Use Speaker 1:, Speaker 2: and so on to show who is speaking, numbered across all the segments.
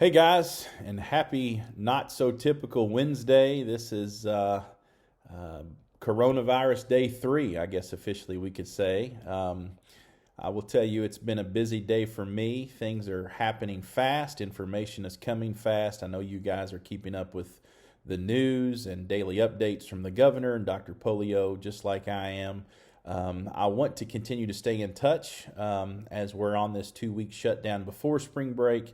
Speaker 1: Hey guys, and happy not so typical Wednesday. This is coronavirus day 3, I guess officially we could say. I will tell you it's been a busy day for me. Things are happening fast, information is coming fast. I know you guys are keeping up with the news and daily updates from the governor and Dr. Polio, just like I am. I want to continue to stay in touch as we're on this 2-week shutdown before spring break.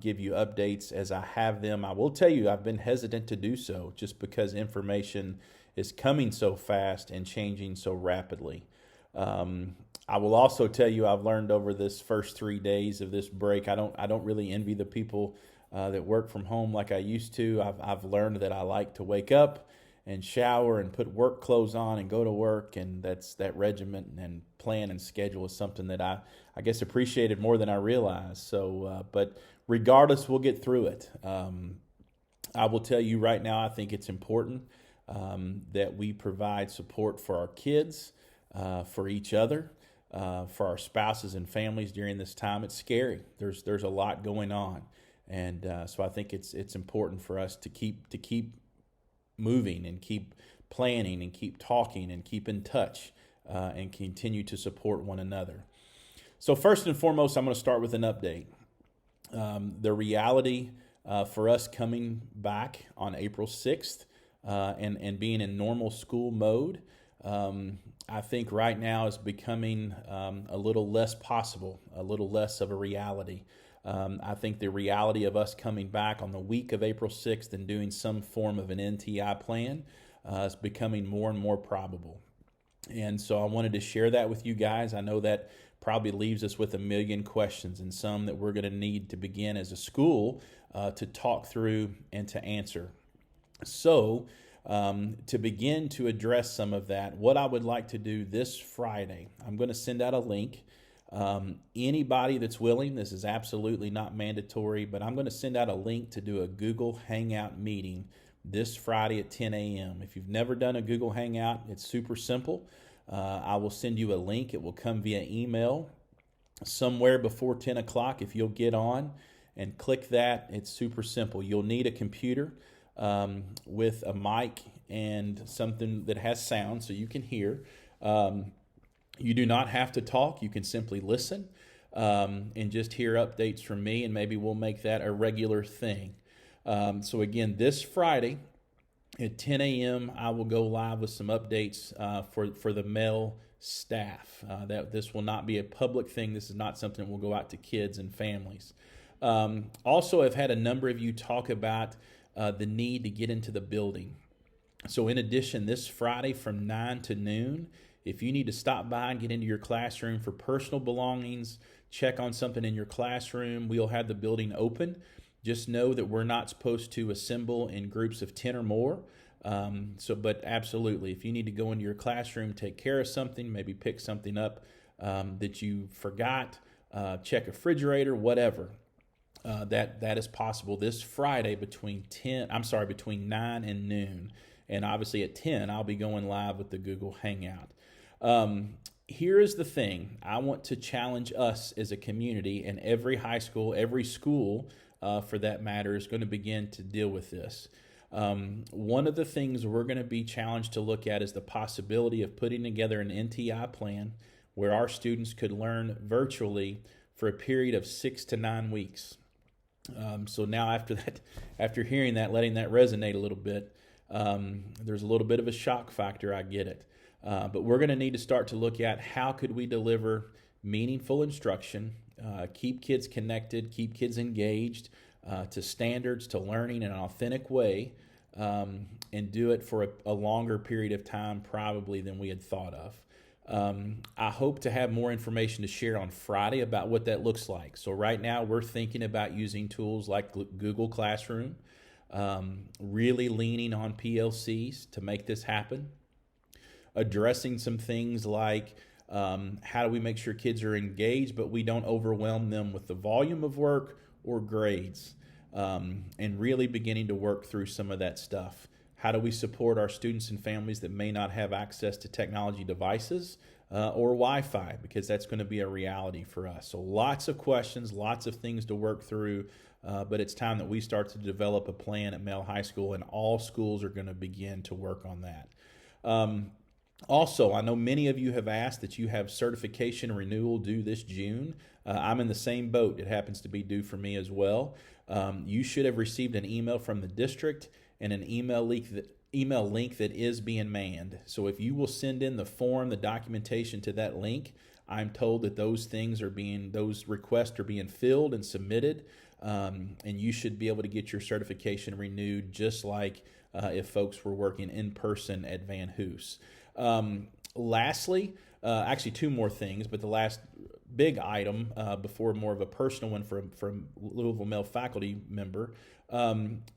Speaker 1: Give you updates as I have them. I will tell you I've been hesitant to do so just because information is coming so fast and changing so rapidly. I will also tell you I've learned over this first 3 days of this break. I don't really envy the people that work from home like I used to. I've learned that I like to wake up and shower and put work clothes on and go to work, and that regiment and plan and schedule is something that I guess appreciated more than I realized. So, but regardless, we'll get through it. I will tell you right now, I think it's important that we provide support for our kids, for each other, for our spouses and families during this time. It's scary. There's a lot going on, and so I think it's important for us to keep moving and keep planning and keep talking and keep in touch and continue to support one another. So first and foremost, I'm going to start with an update. The reality for us coming back on April 6th and being in normal school mode, I think right now is becoming a little less possible, a little less of a reality. I think the reality of us coming back on the week of April 6th and doing some form of an NTI plan is becoming more and more probable. And so I wanted to share that with you guys. I know that probably leaves us with a million questions and some that we're going to need to begin as a school to talk through and to answer. So to begin to address some of that, what I would like to do this Friday, I'm going to send out a link. Anybody that's willing, this is absolutely not mandatory, but I'm going to send out a link to do a Google Hangout meeting this Friday at 10 a.m. If you've never done a Google Hangout, it's super simple. I will send you a link. It will come via email somewhere before 10 o'clock. If you'll get on and click that, it's super simple. You'll need a computer with a mic and something that has sound so you can hear. You do not have to talk. You can simply listen and just hear updates from me, and maybe we'll make that a regular thing. So again, this Friday at 10 a.m., I will go live with some updates for the male staff. That this will not be a public thing. This is not something that will go out to kids and families. Also, I've had a number of you talk about the need to get into the building. So in addition, this Friday from 9 to noon, if you need to stop by and get into your classroom for personal belongings, check on something in your classroom, we'll have the building open. Just know that we're not supposed to assemble in groups of 10 or more. But absolutely, if you need to go into your classroom, take care of something, maybe pick something up that you forgot, check a refrigerator, whatever, that is possible this Friday between 9 and noon. And obviously at 10, I'll be going live with the Google Hangout. Here is the thing. I want to challenge us as a community, and every high school, every school for that matter, is going to begin to deal with this. One of the things we're going to be challenged to look at is the possibility of putting together an NTI plan where our students could learn virtually for a period of 6 to 9 weeks. So now after hearing that, letting that resonate a little bit, there's a little bit of a shock factor. I get it. But we're going to need to start to look at how could we deliver meaningful instruction, keep kids connected, keep kids engaged to standards, to learning in an authentic way, and do it for a longer period of time probably than we had thought of. I hope to have more information to share on Friday about what that looks like. So right now we're thinking about using tools like Google Classroom, really leaning on PLCs to make this happen, addressing some things like how do we make sure kids are engaged, but we don't overwhelm them with the volume of work or grades, and really beginning to work through some of that stuff. How do we support our students and families that may not have access to technology devices or Wi-Fi, because that's going to be a reality for us. So lots of questions, lots of things to work through, but it's time that we start to develop a plan at Male High School, and all schools are going to begin to work on that. Also, I know many of you have asked that you have certification renewal due this June. I'm in the same boat. It happens to be due for me as well. You should have received an email from the district and an email link that is being manned. So if you will send in the form, the documentation to that link, I'm told that those requests are being filled and submitted, and you should be able to get your certification renewed, just like if folks were working in person at Van Hoos. Lastly, actually two more things, but the last big item before more of a personal one from Louisville Male faculty member.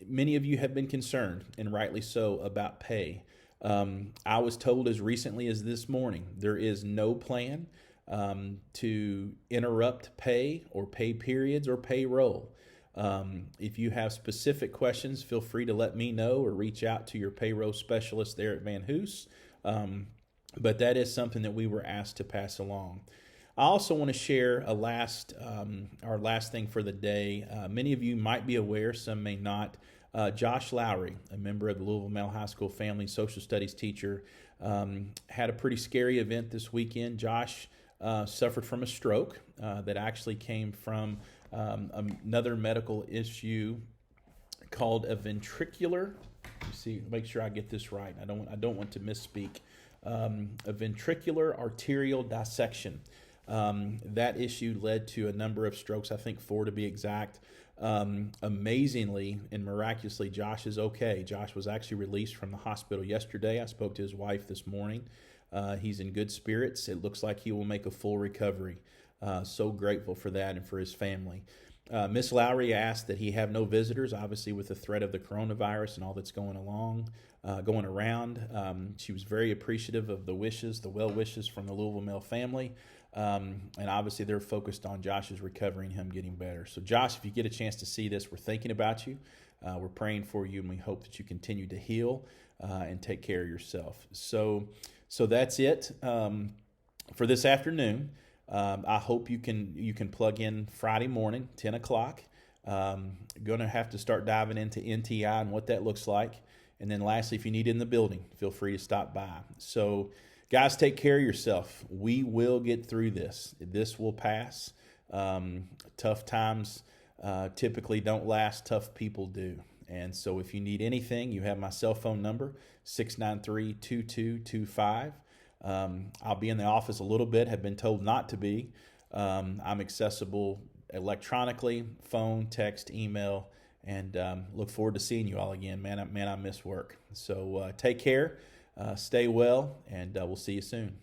Speaker 1: Many of you have been concerned, and rightly so, about pay. I was told as recently as this morning there is no plan to interrupt pay or pay periods or payroll. If you have specific questions, feel free to let me know or reach out to your payroll specialist there at Van Hoos. But that is something that we were asked to pass along. I also want to share our last thing for the day. Many of you might be aware, some may not. Josh Lowry, a member of the Louisville Male High School family, social studies teacher, had a pretty scary event this weekend. Josh suffered from a stroke that actually came from another medical issue called a ventricular. Make sure I get this right. I don't want to misspeak. A ventricular arterial dissection. That issue led to a number of strokes, I think 4 to be exact. Amazingly and miraculously, Josh is okay. Josh was actually released from the hospital yesterday. I spoke to his wife this morning. He's in good spirits. It looks like he will make a full recovery. So grateful for that and for his family. Miss Lowry asked that he have no visitors, obviously with the threat of the coronavirus and all that's going around. She was very appreciative of the well wishes from the Louisville Male family. And obviously they're focused on Josh's recovery and him getting better. So Josh, if you get a chance to see this, we're thinking about you. We're praying for you, and we hope that you continue to heal and take care of yourself. So that's it for this afternoon. I hope you can plug in Friday morning, 10 o'clock. Going to have to start diving into NTI and what that looks like. And then lastly, if you need it in the building, feel free to stop by. So guys, take care of yourself. We will get through this. This will pass. Tough times typically don't last. Tough people do. And so if you need anything, you have my cell phone number, 693-2225. I'll be in the office a little bit, have been told not to be. I'm accessible electronically, phone, text, email, and look forward to seeing you all again. Man, I miss work. So take care, stay well, and we'll see you soon.